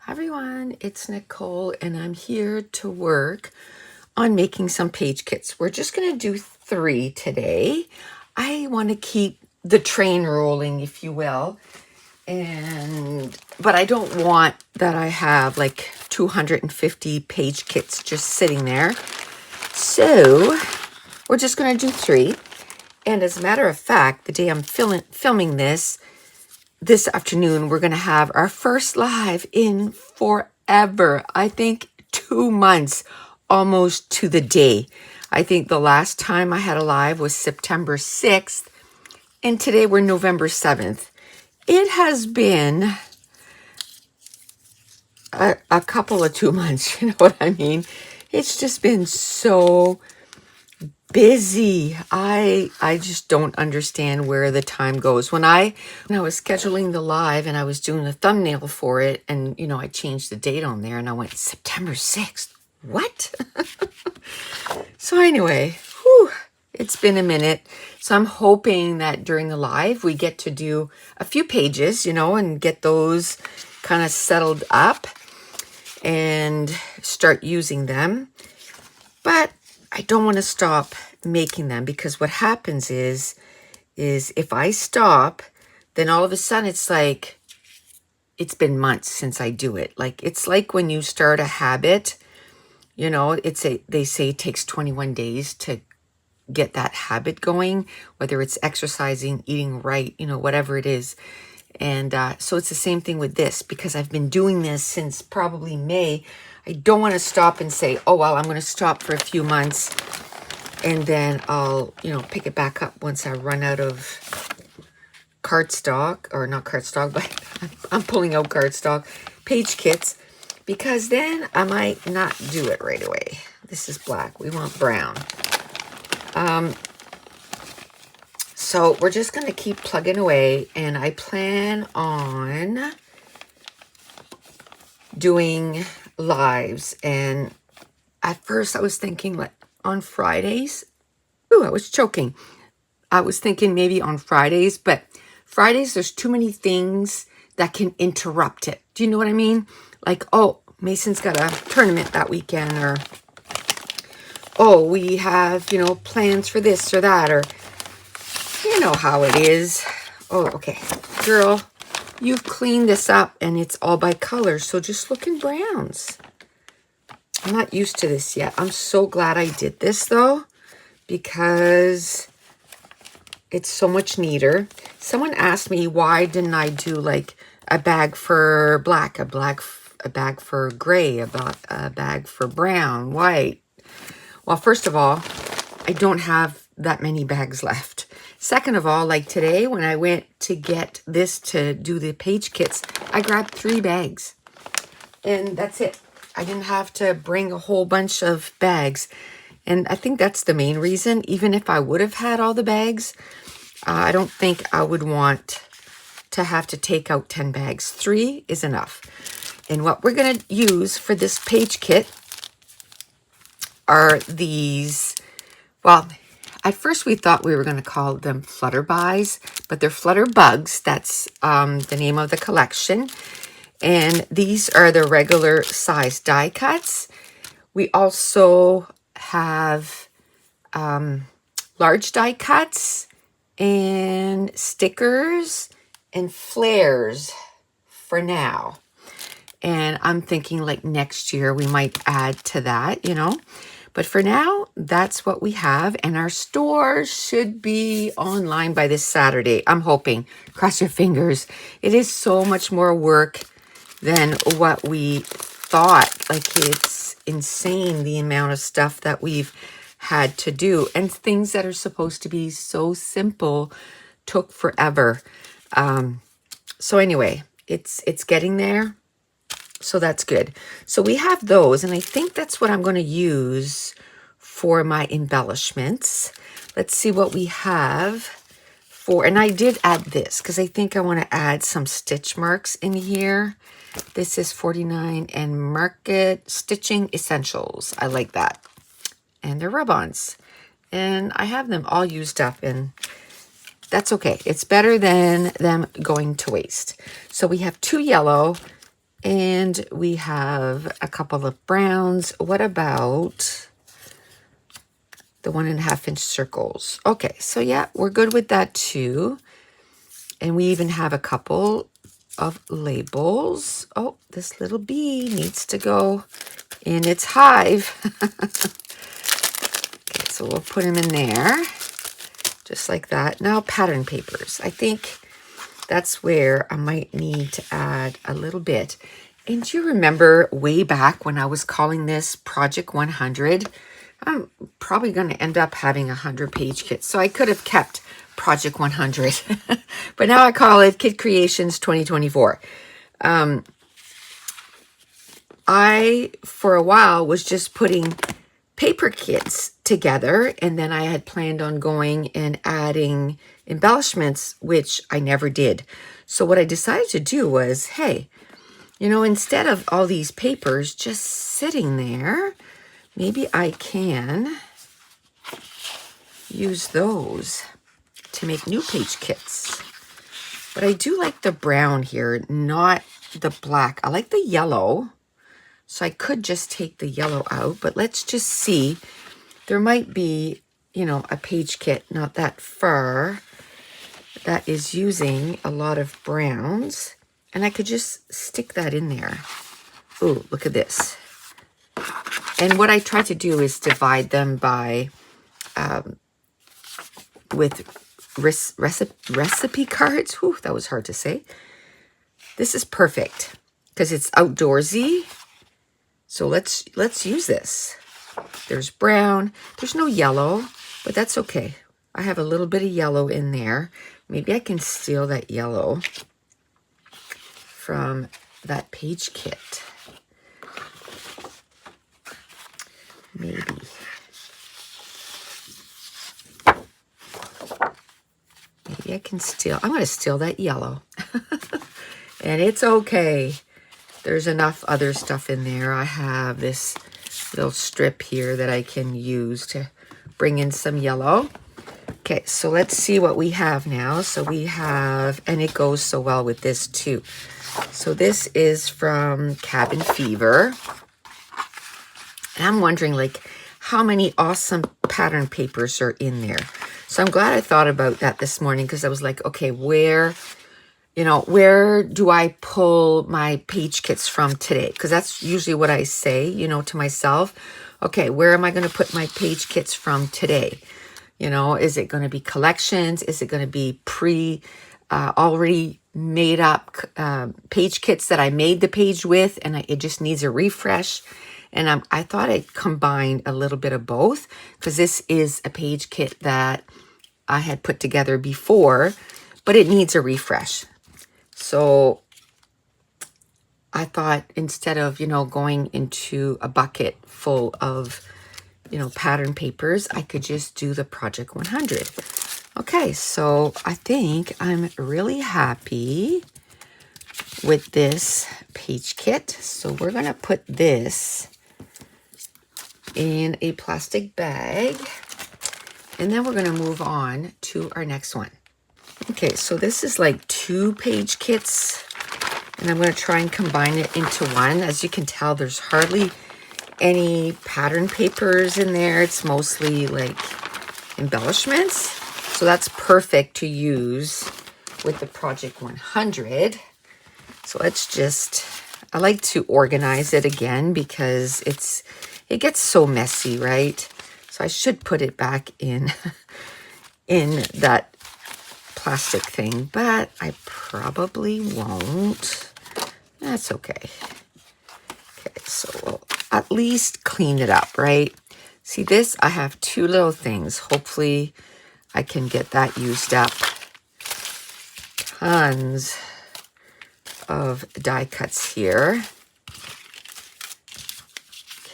Hi everyone, it's Nicole and I'm here to work on making some page kits. We're just going to do 3 today. I want to keep the train rolling, if you will. But I don't want that I have like 250 page kits just sitting there. So we're just going to do 3. And as a matter of fact, the day I'm filming this afternoon, we're going to have our first live in forever. I think 2 months, almost to the day. I think the last time I had a live was September 6th, and today we're November 7th. It has been a couple of 2 months, you know what I mean? It's just been so busy. I just don't understand where the time goes. When I was scheduling the live and I was doing the thumbnail for it, and I changed the date on there and I went September 6th. What? So anyway, it's been a minute. So I'm hoping that during the live we get to do a few pages, and get those kind of settled up and start using them. But I don't want to stop making them, because what happens is if I stop, then all of a sudden it's like it's been months since I do it. Like it's like when you start a habit, they say it takes 21 days to get that habit going, whether it's exercising, eating right, whatever it is. And so it's the same thing with this, because I've been doing this since probably May. I don't want to stop and say, oh, well, I'm going to stop for a few months and then I'll, pick it back up once I run out of cardstock, or not cardstock, but I'm pulling out cardstock, page kits, because then I might not do it right away. This is black. We want brown. So we're just going to keep plugging away, and I plan on doing lives. And at first I was thinking like on Fridays. Ooh, I was choking. I was thinking maybe on Fridays, but Fridays, there's too many things that can interrupt it. Do you know what I mean? Like, oh, Mason's got a tournament that weekend, or, oh, we have, plans for this or that, or, you know how it is. Oh, okay. Girl, you've cleaned this up and it's all by color, so just look in browns. I'm not used to this yet. I'm so glad I did this though, because it's so much neater. Someone asked me, why didn't I do like a bag for black, a bag for gray, a bag for brown, white? Well, first of all, I don't have that many bags left. Second of all, like today when I went to get this to do the page kits, I grabbed 3 bags and that's it. I didn't have to bring a whole bunch of bags. And I think that's the main reason. Even if I would have had all the bags, I don't think I would want to have to take out 10 bags. 3 is enough. And what we're going to use for this page kit are these, well, at first we thought we were going to call them flutterbys, but they're flutter bugs. That's the name of the collection. And these are the regular size die cuts. We also have large die cuts and stickers and flares for now. And I'm thinking like next year we might add to that, But for now, that's what we have. And our store should be online by this Saturday. I'm hoping. Cross your fingers. It is so much more work than what we thought. Like, it's insane the amount of stuff that we've had to do. And things that are supposed to be so simple took forever. So anyway, it's getting there. So that's good. So we have those, and I think that's what I'm going to use for my embellishments. Let's see what we have for, and I did add this because I think I want to add some stitch marks in here. This is 49 and Market Stitching Essentials. I like that. And they're rub-ons. And I have them all used up, and that's okay. It's better than them going to waste. So we have 2 yellow, And we have a couple of browns. What about the 1.5-inch circles? Okay, so yeah, we're good with that too. And we even have a couple of labels. Oh, this little bee needs to go in its hive. Okay, so we'll put him in there, just like that. Now, pattern papers. I think that's where I might need to add a little bit. And do you remember way back when I was calling this Project 100? I'm probably going to end up having a 100-page kit. So I could have kept Project 100. But now I call it Kit Creations 2024. I, for a while, was just putting paper kits together. And then I had planned on going and adding embellishments, which I never did. So what I decided to do was, hey, you know, instead of all these papers just sitting there, maybe I can use those to make new page kits. But I do like the brown here, not the black. I like the yellow. So I could just take the yellow out, but let's just see. There might be, you know, a page kit not that far that is using a lot of browns. And I could just stick that in there. Ooh, look at this. And what I try to do is divide them by, with recipe cards. Whew, that was hard to say. This is perfect because it's outdoorsy. So let's use this. There's brown. There's no yellow, but that's okay. I have a little bit of yellow in there. Maybe I can steal that yellow from that page kit. Maybe. Maybe I can steal. I'm going to steal that yellow. And it's okay. There's enough other stuff in there. I have this little strip here that I can use to bring in some yellow. Okay, so let's see what we have now. So we have, and it goes so well with this too. So this is from Cabin Fever. And I'm wondering, like, how many awesome pattern papers are in there. So I'm glad I thought about that this morning, because I was like, okay, where do I pull my page kits from today? Because that's usually what I say, you know, to myself. Okay, where am I going to put my page kits from today? You know, is it going to be collections? Is it going to be already made up page kits that I made the page with, and it just needs a refresh? And I thought I'd combine a little bit of both, because this is a page kit that I had put together before, but it needs a refresh. So I thought, instead of, you know, going into a bucket full of, you know, pattern papers, I could just do the Project 100. Okay, so I think I'm really happy with this page kit. So we're going to put this in a plastic bag, and then we're going to move on to our next one. Okay, so this is like 2 page kits, and I'm going to try and combine it into one. As you can tell, there's hardly any pattern papers in there. It's mostly like embellishments. So that's perfect to use with the Project 100. So let's just, I like to organize it again because it gets so messy, right? So I should put it back in that plastic thing, but I probably won't. That's okay. Okay, so we'll at least clean it up, right? See this? I have 2 little things. Hopefully I can get that used up. Tons of die cuts here.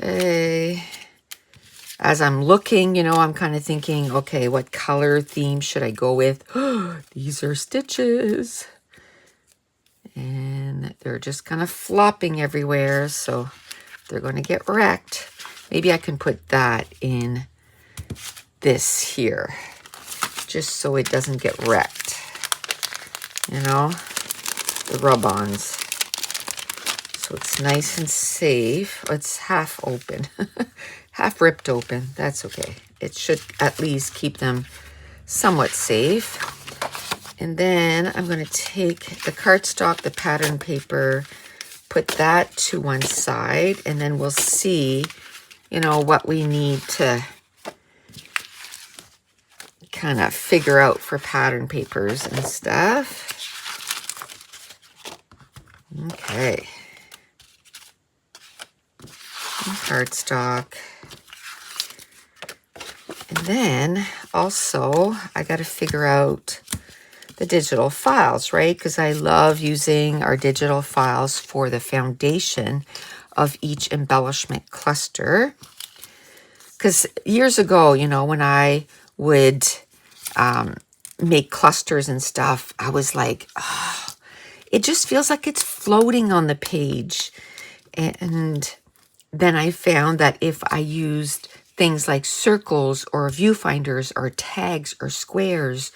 Okay. As I'm looking, you know, I'm kind of thinking, okay, what color theme should I go with? These are stitches. And they're just kind of flopping everywhere, so they're going to get wrecked. Maybe I can put that in this here, just so it doesn't get wrecked. You know, the rub-ons. So it's nice and safe. It's half open, half ripped open. That's okay. It should at least keep them somewhat safe. And then I'm going to take the cardstock, the pattern paper, put that to one side, and then we'll see, you know, what we need to kind of figure out for pattern papers and stuff. Okay. And cardstock. And then also I got to figure out the digital files, right? Because I love using our digital files for the foundation of each embellishment cluster. Because years ago, you know, when I would make clusters and stuff, I was like, oh, it just feels like it's floating on the page. And then I found that if I used things like circles or viewfinders or tags or squares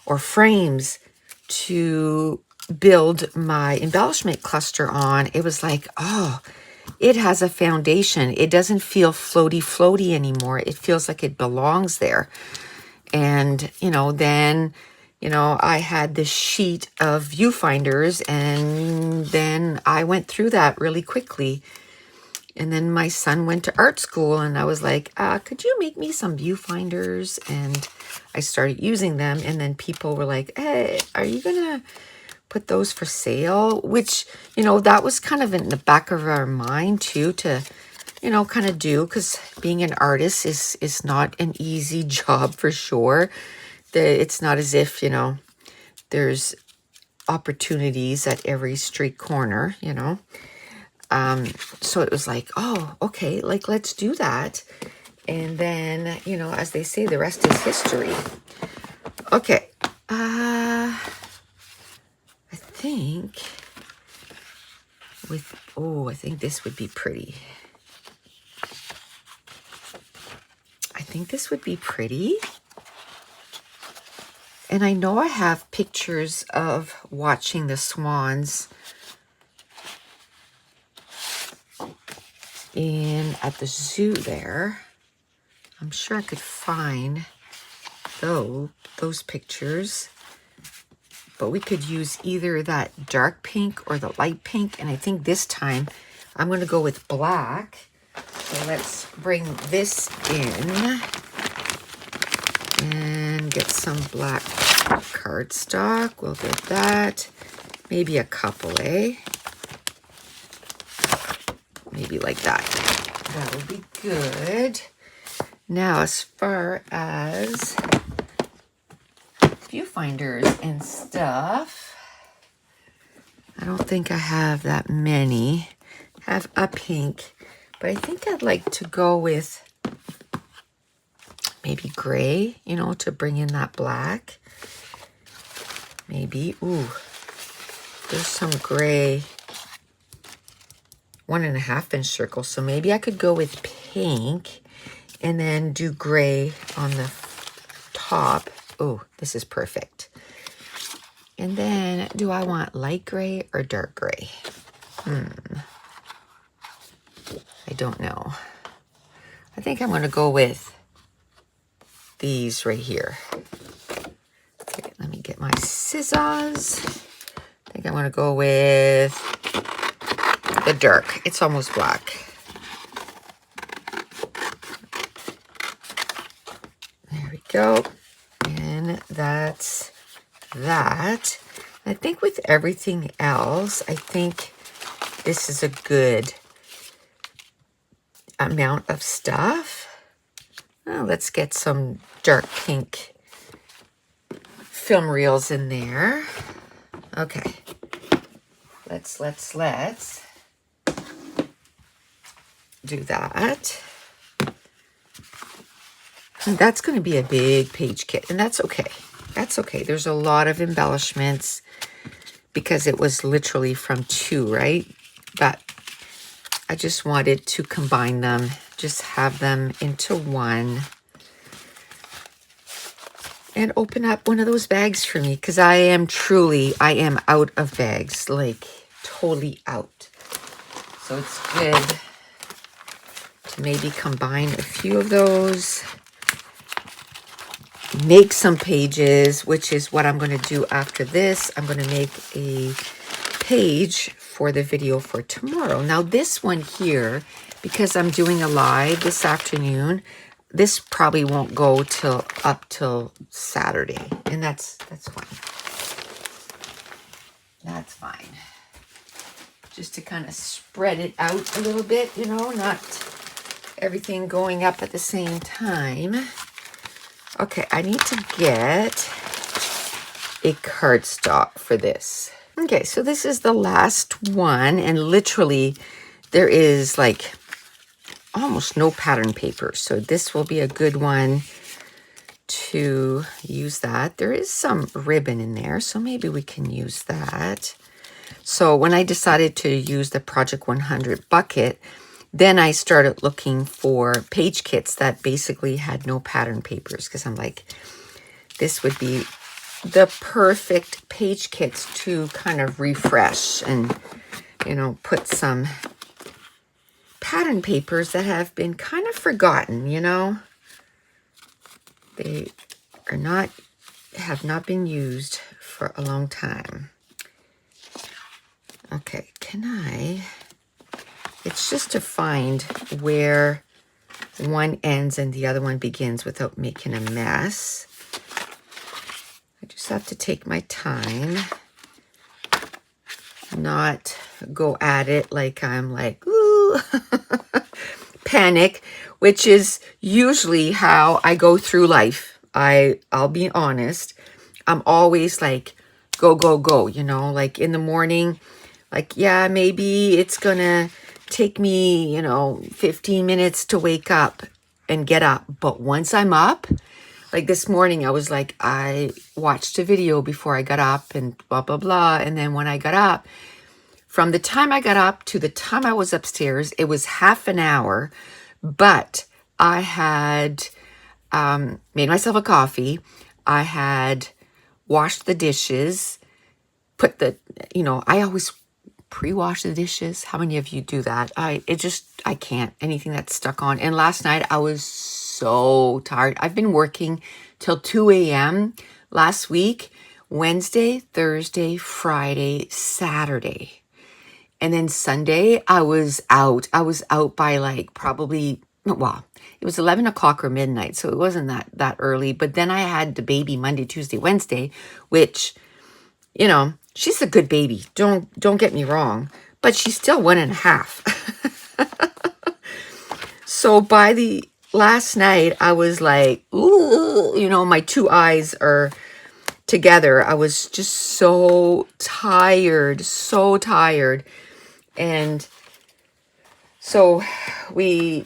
or frames to build my embellishment cluster on, it was like, oh, it has a foundation. It doesn't feel floaty anymore. It feels like it belongs there. And, you know, then, you know, I had this sheet of viewfinders, and then I went through that really quickly. And then my son went to art school, and I was like, could you make me some viewfinders? And I started using them, and then people were like, hey, are you going to put those for sale? Which, you know, that was kind of in the back of our mind too, to, you know, kind of do, because being an artist is not an easy job for sure. It's not as if, you know, there's opportunities at every street corner, you know. So it was like, oh, okay, like, let's do that. And then, you know, as they say, the rest is history. Okay. I think I think this would be pretty. I think this would be pretty. And I know I have pictures of watching the swans at the zoo there. I'm sure I could find those pictures. But we could use either that dark pink or the light pink. And I think this time I'm going to go with black. So let's bring this in and get some black cardstock. We'll get that. Maybe a couple, eh? Maybe like that. That would be good. Now, as far as viewfinders and stuff, I don't think I have that many. I have a pink, but I think I'd like to go with maybe gray, you know, to bring in that black. Maybe, ooh, there's some gray 1.5 inch circles. So maybe I could go with pink and then do gray on the top. Oh, this is perfect. And then do I want light gray or dark gray? I don't know. I think I'm going to go with these right here. Okay, let me get my scissors. I think I'm going to go with the dark. It's almost black. There we go. And that's that. I think with everything else, I think this is a good amount of stuff. Well, let's get some dark pink film reels in there. Okay. Let's do that. And that's going to be a big page kit, and that's okay. That's okay. There's a lot of embellishments because it was literally from 2, right? But I just wanted to combine them, just have them into one. And open up one of those bags for me, because I am out of bags, like totally out. So it's good to maybe combine a few of those, make some pages, which is what I'm going to do after this. I'm going to make a page for the video for tomorrow. Now this one here, because I'm doing a live this afternoon, this probably won't go up till Saturday, and that's fine. That's fine. Just to kind of spread it out a little bit, you know, not everything going up at the same time. Okay, I need to get a cardstock for this. Okay, so this is the last one, and literally there is like almost no pattern paper. So this will be a good one to use that. There is some ribbon in there, so maybe we can use that. So when I decided to use the Project 100 bucket, then I started looking for page kits that basically had no pattern papers, because I'm like, this would be the perfect page kits to kind of refresh and, you know, put some pattern papers that have been kind of forgotten, you know. They have not been used for a long time. Okay, it's just to find where one ends and the other one begins without making a mess. I just have to take my time, not go at it like I'm like, ooh, panic, which is usually how I go through life. I'll be honest. I'm always like, go, go, go, you know, like in the morning, like, yeah, maybe it's gonna take me, you know, 15 minutes to wake up and get up. But once I'm up, like this morning, I was like, I watched a video before I got up and blah, blah, blah. And then when I got up, from the time I got up to the time I was upstairs, it was half an hour, but I had made myself a coffee. I had washed the dishes, put the, you know, I always pre-wash the dishes. How many of you do that? I can't. Anything that's stuck on. And last night I was so tired. I've been working till 2 a.m. last week, Wednesday, Thursday, Friday, Saturday. And then Sunday I was out. I was out by like probably, well, it was 11 o'clock or midnight. So it wasn't that early. But then I had the baby Monday, Tuesday, Wednesday, which, you know, she's a good baby. Don't get me wrong, but she's still 1.5. So by the last night, I was like, ooh, you know, my two eyes are together. I was just so tired. And so we,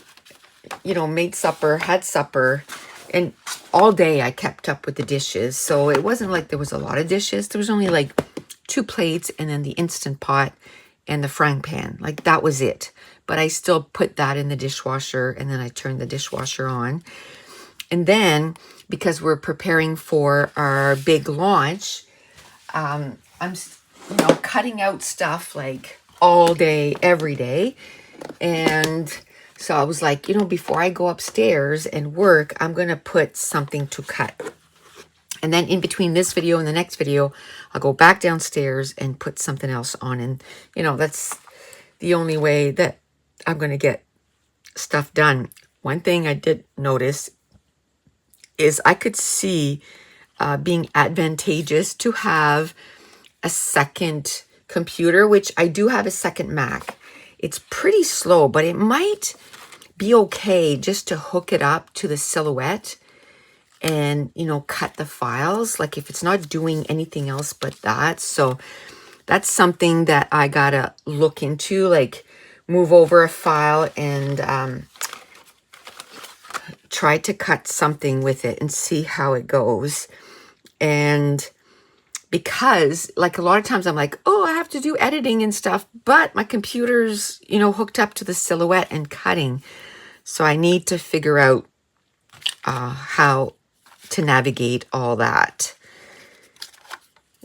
you know, made supper, had supper, and all day I kept up with the dishes. So it wasn't like there was a lot of dishes. There was only like 2 plates and then the Instant Pot and the frying pan. Like that was it. But I still put that in the dishwasher, and then I turned the dishwasher on. And then because we're preparing for our big launch, I'm, you know, cutting out stuff like all day, every day. And so I was like, you know, before I go upstairs and work, I'm going to put something to cut. And then in between this video and the next video, I'll go back downstairs and put something else on. And, you know, that's the only way that I'm going to get stuff done. One thing I did notice is I could see being advantageous to have a second computer, which I do have a second Mac. It's pretty slow, but it might be okay just to hook it up to the Silhouette and, you know, cut the files, like if it's not doing anything else but that. So that's something that I gotta look into, like move over a file and try to cut something with it and see how it goes. And because like a lot of times I'm like, oh, I have to do editing and stuff, but my computer's, you know, hooked up to the Silhouette and cutting. So I need to figure out how to navigate all that.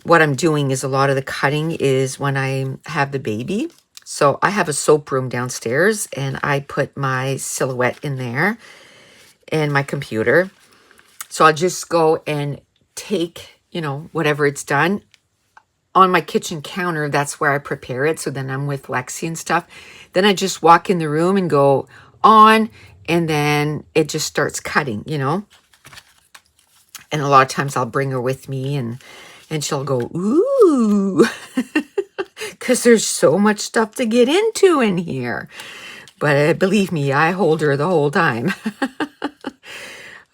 What I'm doing is a lot of the cutting is when I have the baby. So I have a soap room downstairs, and I put my silhouette in there and my computer. So I'll just go and take, you know, whatever it's done on my kitchen counter. That's where I prepare it. So then I'm with Lexi and stuff. Then I just walk in the room and go on, and then it just starts cutting, you know. And a lot of times I'll bring her with me, and she'll go, ooh, because there's so much stuff to get into in here. But believe me, I hold her the whole time.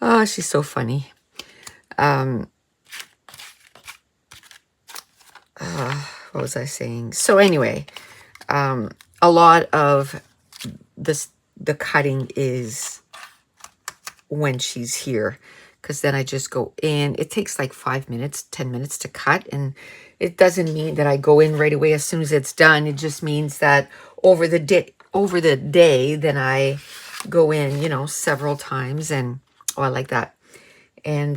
Oh, she's so funny. What was I saying? So anyway, a lot of the cutting is when she's here, because then I just go in. It takes like 5 minutes, 10 minutes to cut, and it doesn't mean that I go in right away as soon as it's done. It just means that over the day, then I go in, you know, several times, and oh, I like that, and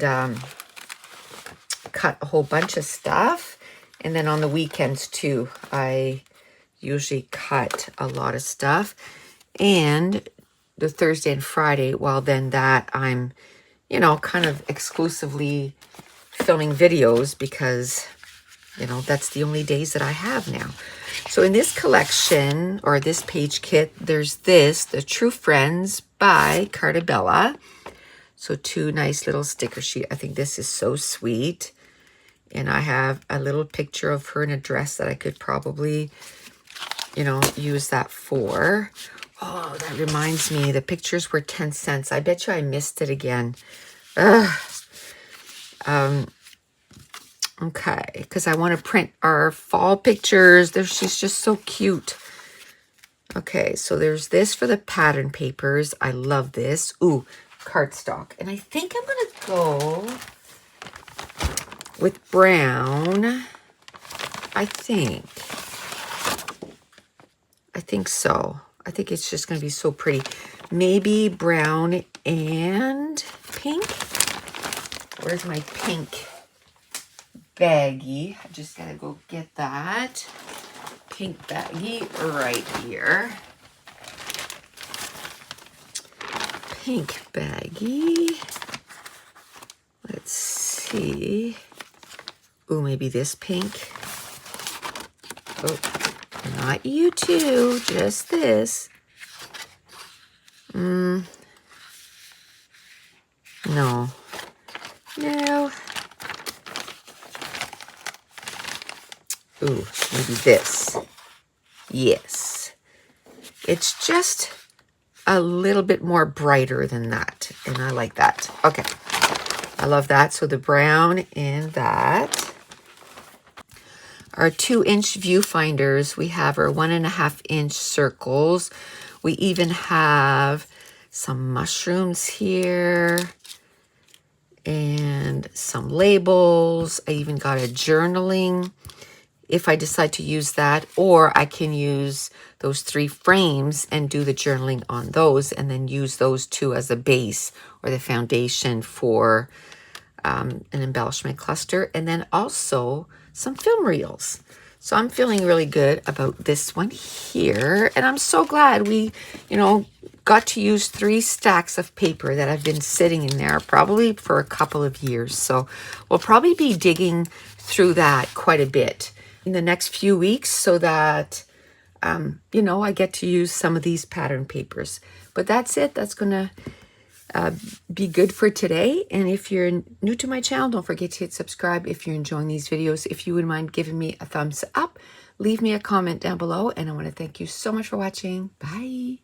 cut a whole bunch of stuff. And then on the weekends too, I usually cut a lot of stuff. And the Thursday and Friday, well, then that I'm, you know, kind of exclusively filming videos, because, you know, that's the only days that I have now. So in this collection, or this page kit, there's this, The True Friends by Cartabella. So 2 nice little sticker sheet. I think this is so sweet. And I have a little picture of her in a dress that I could probably, you know, use that for. Oh, that reminds me, the pictures were 10 cents. I bet you I missed it again. Ugh. Okay, because I want to print our fall pictures. She's just so cute. Okay, so there's this for the pattern papers. I love this. Ooh, cardstock. And I think I'm going to go with brown. I think so. I think it's just going to be so pretty. Maybe brown and pink. Where's my pink baggie? I just got to go get that. Pink baggie right here. Pink baggie. Let's see. Ooh, maybe this pink. Oh, not you two, just this. No. No. Ooh, maybe this. Yes. It's just a little bit more brighter than that, and I like that. Okay. I love that. So the brown and that. Our 2-inch viewfinders, we have our 1.5-inch circles. We even have some mushrooms here and some labels. I even got a journaling if I decide to use that, or I can use those 3 frames and do the journaling on those, and then use those 2 as a base or the foundation for an embellishment cluster, and then also some film reels. So I'm feeling really good about this one here, and I'm so glad we, you know, got to use 3 stacks of paper that have been sitting in there probably for a couple of years. So we'll probably be digging through that quite a bit in the next few weeks, so that you know, I get to use some of these pattern papers. But that's it. That's gonna be good for today. And if you're new to my channel, don't forget to hit subscribe if you're enjoying these videos. If you would mind giving me a thumbs up, leave me a comment down below, and I want to thank you so much for watching. Bye.